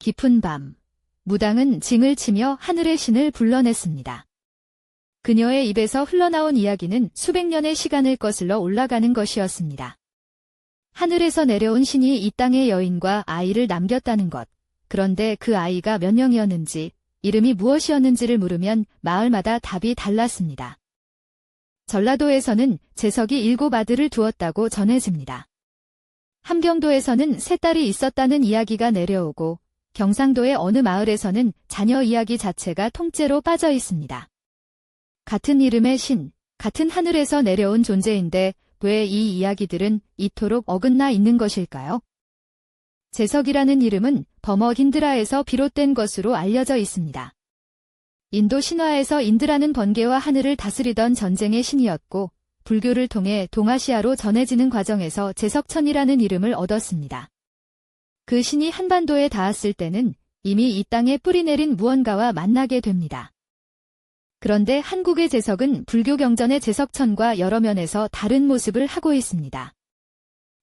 깊은 밤, 무당은 징을 치며 하늘의 신을 불러냈습니다. 그녀의 입에서 흘러나온 이야기는 수백 년의 시간을 거슬러 올라가는 것이었습니다. 하늘에서 내려온 신이 이 땅에 여인과 아이를 남겼다는 것. 그런데 그 아이가 몇 명이었는지, 이름이 무엇이었는지를 물으면 마을마다 답이 달랐습니다. 전라도에서는 재석이 7 아들을 두었다고 전해집니다. 함경도에서는 3 딸이 있었다는 이야기가 내려오고, 경상도의 어느 마을에서는 자녀 이야기 자체가 통째로 빠져 있습니다. 같은 이름의 신, 같은 하늘에서 내려온 존재인데 왜 이 이야기들은 이토록 어긋나 있는 것일까요? 재석이라는 이름은 버머 힌드라에서 비롯된 것으로 알려져 있습니다. 인도 신화에서 인드라는 번개와 하늘을 다스리던 전쟁의 신이었고, 불교를 통해 동아시아로 전해지는 과정에서 재석천이라는 이름을 얻었습니다. 그 신이 한반도에 닿았을 때는 이미 이 땅에 뿌리내린 무언가와 만나게 됩니다. 그런데 한국의 재석은 불교 경전의 재석천과 여러 면에서 다른 모습을 하고 있습니다.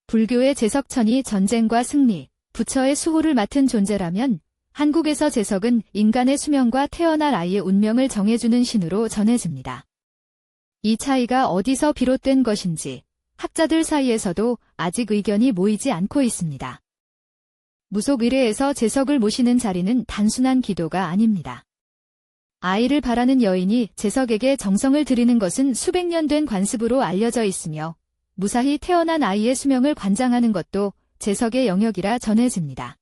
불교의 재석천이 전쟁과 승리, 부처의 수호를 맡은 존재라면 한국에서 재석은 인간의 수명과 태어날 아이의 운명을 정해주는 신으로 전해집니다. 이 차이가 어디서 비롯된 것인지 학자들 사이에서도 아직 의견이 모이지 않고 있습니다. 무속의례에서 재석을 모시는 자리는 단순한 기도가 아닙니다. 아이를 바라는 여인이 재석에게 정성을 들이는 것은 수백 년 된 관습으로 알려져 있으며 무사히 태어난 아이의 수명을 관장하는 것도 재석의 영역이라 전해집니다.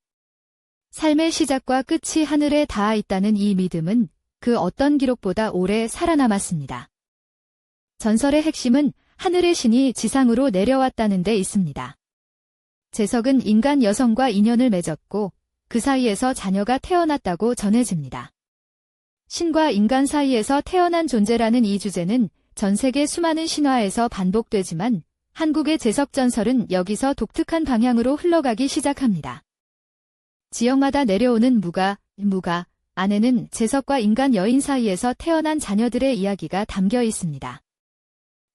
삶의 시작과 끝이 하늘에 닿아 있다는 이 믿음은 그 어떤 기록보다 오래 살아남았습니다. 전설의 핵심은 하늘의 신이 지상으로 내려왔다는 데 있습니다. 재석은 인간 여성과 인연을 맺었고 그 사이에서 자녀가 태어났다고 전해집니다. 신과 인간 사이에서 태어난 존재라는 이 주제는 전 세계 수많은 신화에서 반복되지만 한국의 재석 전설은 여기서 독특한 방향으로 흘러가기 시작합니다. 지역마다 내려오는 무가 안에는 재석과 인간 여인 사이에서 태어난 자녀들의 이야기가 담겨 있습니다.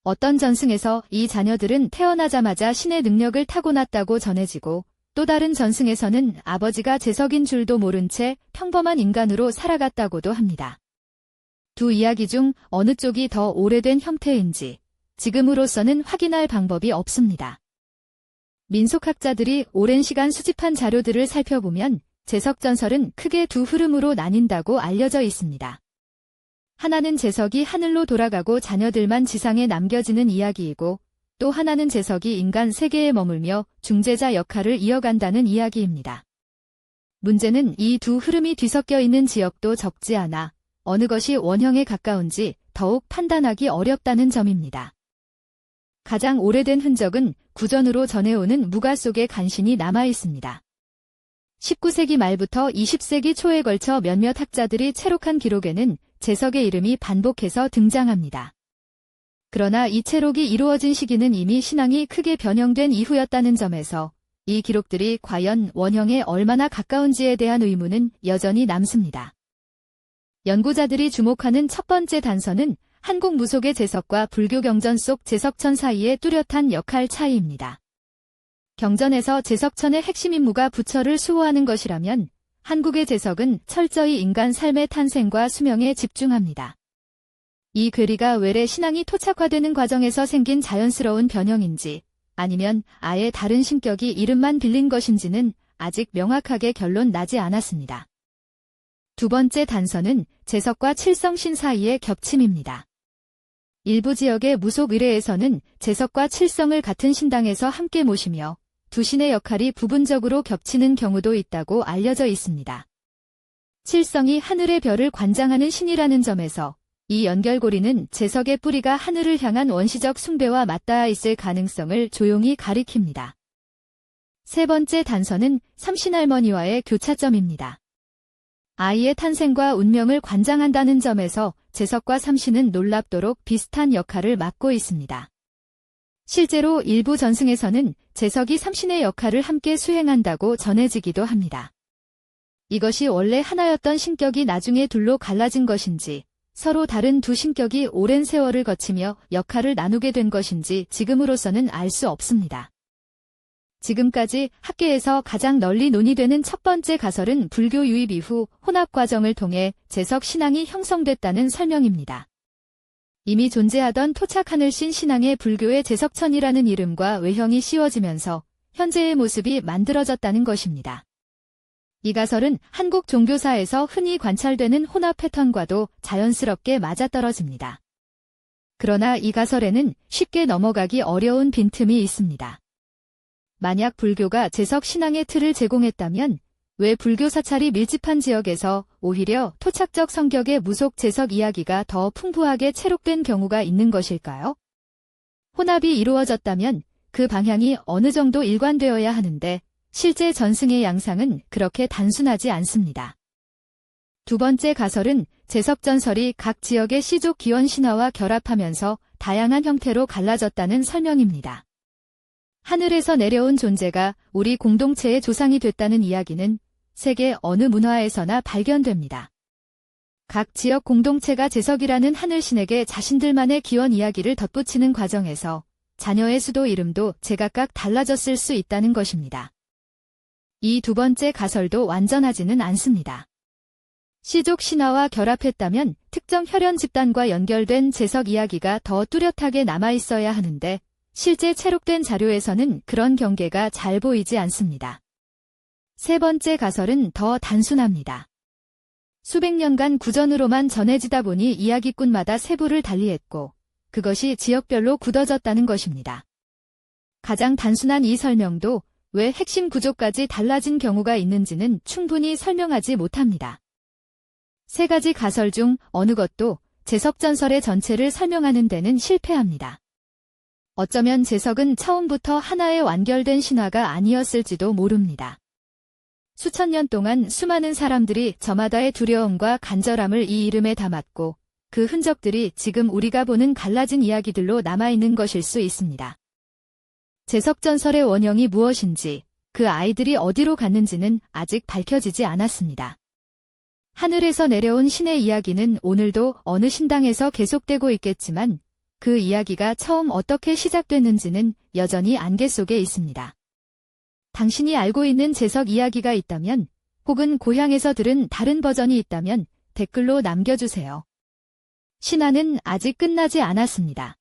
어떤 전승에서 이 자녀들은 태어나자마자 신의 능력을 타고났다고 전해지고 또 다른 전승에서는 아버지가 재석인 줄도 모른 채 평범한 인간으로 살아갔다고도 합니다. 두 이야기 중 어느 쪽이 더 오래된 형태인지 지금으로서는 확인할 방법이 없습니다. 민속학자들이 오랜 시간 수집한 자료들을 살펴보면 재석 전설은 크게 두 흐름으로 나뉜다고 알려져 있습니다. 하나는 재석이 하늘로 돌아가고 자녀들만 지상에 남겨지는 이야기이고 또 하나는 재석이 인간 세계에 머물며 중재자 역할을 이어간다는 이야기입니다. 문제는 이 두 흐름이 뒤섞여 있는 지역도 적지 않아 어느 것이 원형에 가까운지 더욱 판단하기 어렵다는 점입니다. 가장 오래된 흔적은 구전으로 전해오는 무가 속에 간신히 남아 있습니다. 19세기 말부터 20세기 초에 걸쳐 몇몇 학자들이 채록한 기록에는 재석의 이름이 반복해서 등장합니다. 그러나 이 채록이 이루어진 시기는 이미 신앙이 크게 변형된 이후였다는 점에서 이 기록들이 과연 원형에 얼마나 가까운지에 대한 의문은 여전히 남습니다. 연구자들이 주목하는 첫 번째 단서는 한국 무속의 재석과 불교 경전 속 재석천 사이의 뚜렷한 역할 차이입니다. 경전에서 재석천의 핵심 임무가 부처를 수호하는 것이라면 한국의 재석은 철저히 인간 삶의 탄생과 수명에 집중합니다. 이 괴리가 외래 신앙이 토착화되는 과정에서 생긴 자연스러운 변형인지 아니면 아예 다른 신격이 이름만 빌린 것인지는 아직 명확하게 결론 나지 않았습니다. 두 번째 단서는 재석과 칠성신 사이의 겹침입니다. 일부 지역의 무속 의례에서는 재석과 칠성을 같은 신당에서 함께 모시며 두 신의 역할이 부분적으로 겹치는 경우도 있다고 알려져 있습니다. 칠성이 하늘의 별을 관장하는 신이라는 점에서 이 연결고리는 재석의 뿌리가 하늘을 향한 원시적 숭배와 맞닿아 있을 가능성을 조용히 가리킵니다. 세 번째 단서는 삼신할머니와의 교차점입니다. 아이의 탄생과 운명을 관장한다는 점에서 재석과 삼신은 놀랍도록 비슷한 역할을 맡고 있습니다. 실제로 일부 전승에서는 재석이 삼신의 역할을 함께 수행한다고 전해지기도 합니다. 이것이 원래 하나였던 신격이 나중에 둘로 갈라진 것인지 서로 다른 두 신격이 오랜 세월을 거치며 역할을 나누게 된 것인지 지금으로서는 알 수 없습니다. 지금까지 학계에서 가장 널리 논의되는 첫 번째 가설은 불교 유입 이후 혼합 과정을 통해 제석 신앙이 형성됐다는 설명입니다. 이미 존재하던 토착 하늘신 신앙의 불교의 제석천이라는 이름과 외형이 씌워지면서 현재의 모습이 만들어졌다는 것입니다. 이 가설은 한국 종교사에서 흔히 관찰되는 혼합 패턴과도 자연스럽게 맞아떨어집니다. 그러나 이 가설에는 쉽게 넘어가기 어려운 빈틈이 있습니다. 만약 불교가 제석 신앙의 틀을 제공했다면 왜 불교 사찰이 밀집한 지역에서 오히려 토착적 성격의 무속 제석 이야기가 더 풍부하게 채록된 경우가 있는 것일까요? 혼합이 이루어졌다면 그 방향이 어느 정도 일관되어야 하는데 실제 전승의 양상은 그렇게 단순하지 않습니다. 두 번째 가설은 제석 전설이 각 지역의 시족 기원 신화와 결합하면서 다양한 형태로 갈라졌다는 설명입니다. 하늘에서 내려온 존재가 우리 공동체의 조상이 됐다는 이야기는 세계 어느 문화에서나 발견됩니다. 각 지역 공동체가 제석이라는 하늘신에게 자신들만의 기원 이야기를 덧붙이는 과정에서 자녀의 수도 이름도 제각각 달라졌을 수 있다는 것입니다. 이 두 번째 가설도 완전하지는 않습니다. 시족 신화와 결합했다면 특정 혈연 집단과 연결된 제석 이야기가 더 뚜렷하게 남아있어야 하는데 실제 채록된 자료에서는 그런 경계가 잘 보이지 않습니다. 세 번째 가설은 더 단순합니다. 수백 년간 구전으로만 전해지다 보니 이야기꾼마다 세부를 달리했고 그것이 지역별로 굳어졌다는 것입니다. 가장 단순한 이 설명도 왜 핵심 구조까지 달라진 경우가 있는지는 충분히 설명하지 못합니다. 세 가지 가설 중 어느 것도 제석전설의 전체를 설명하는 데는 실패합니다. 어쩌면 제석은 처음부터 하나의 완결된 신화가 아니었을지도 모릅니다. 수천 년 동안 수많은 사람들이 저마다의 두려움과 간절함을 이 이름에 담았고 그 흔적들이 지금 우리가 보는 갈라진 이야기들로 남아있는 것일 수 있습니다. 제석전설의 원형이 무엇인지, 그 아이들이 어디로 갔는지는 아직 밝혀지지 않았습니다. 하늘에서 내려온 신의 이야기는 오늘도 어느 신당에서 계속되고 있겠지만 그 이야기가 처음 어떻게 시작됐는지는 여전히 안개 속에 있습니다. 당신이 알고 있는 제석 이야기가 있다면 혹은 고향에서 들은 다른 버전이 있다면 댓글로 남겨주세요. 신화는 아직 끝나지 않았습니다.